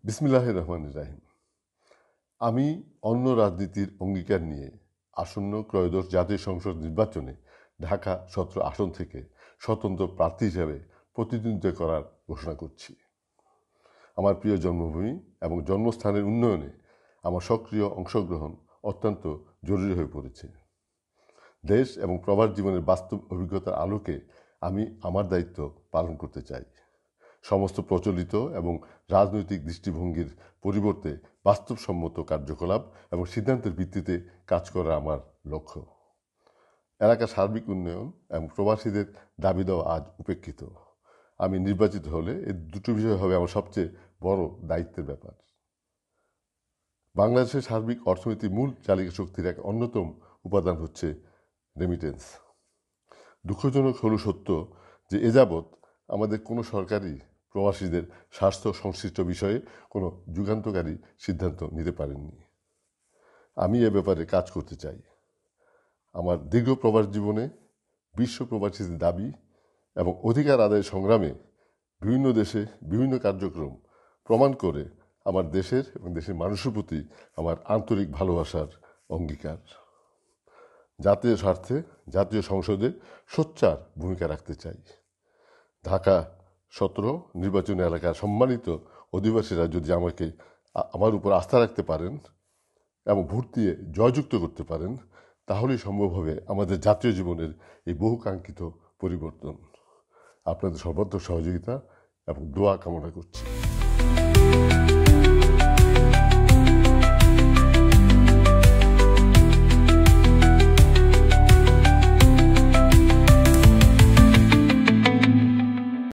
বিসমিল্লাহির রহমানির রহিম। আমি অন্য রাজনীতির অঙ্গীকার নিয়ে আসন্ন ত্রয়োদশ জাতীয় সংসদ নির্বাচনে ঢাকা 17 আসন থেকে স্বতন্ত্র প্রার্থী হিসেবে প্রতিদ্বন্দ্বিতা করার ঘোষণা করছি। আমার প্রিয় জন্মভূমি এবং জন্মস্থানের উন্নয়নে আমার সক্রিয় অংশগ্রহণ অত্যন্ত জরুরি হয়ে পড়েছে। দেশ এবং প্রবাস জীবনের বাস্তব অভিজ্ঞতার আলোকে আমি আমার দায়িত্ব পালন করতে চাই। সমস্ত প্রচলিত এবং রাজনৈতিক দৃষ্টিভঙ্গির পরিবর্তে বাস্তবসম্মত কার্যকলাপ এবং সিদ্ধান্তের ভিত্তিতে কাজ করা আমার লক্ষ্য। এলাকার সার্বিক উন্নয়ন এবং প্রবাসীদের দাবি দেওয়া আজ উপেক্ষিত। আমি নির্বাচিত হলে এই দুটো বিষয় হবে আমার সবচেয়ে বড় দায়িত্বের ব্যাপার। বাংলাদেশের সার্বিক অর্থনীতির মূল চালিকা শক্তির এক অন্যতম উপাদান হচ্ছে রেমিটেন্স। দুঃখজনক হল সত্য যে এযাবৎ আমাদের কোনো সরকারই প্রবাসীদের স্বাস্থ্য সংশ্লিষ্ট বিষয়ে কোনো যুগান্তকারী সিদ্ধান্ত নিতে পারেননি। আমি এ ব্যাপারে কাজ করতে চাই। আমার দীর্ঘ প্রবাস জীবনে বিশ্ব প্রবাসীদের দাবি এবং অধিকার আদায়ের সংগ্রামে বিভিন্ন দেশে বিভিন্ন কার্যক্রম প্রমাণ করে আমার দেশের এবং দেশের মানুষের প্রতি আমার আন্তরিক ভালোবাসার অঙ্গীকার। জাতীয় স্বার্থে জাতীয় সংসদে সোচ্চার ভূমিকা রাখতে চাই। ঢাকা 17 নির্বাচনী এলাকার সম্মানিত অধিবাসীরা যদি আমার উপর আস্থা রাখতে পারেন এবং ভোট দিয়ে জয়যুক্ত করতে পারেন, তাহলেই সম্ভব হবে আমাদের জাতীয় জীবনের এই বহুকাঙ্ক্ষিত পরিবর্তন। আপনাদের সর্বাত্মক সহযোগিতা এবং দোয়া কামনা করছি।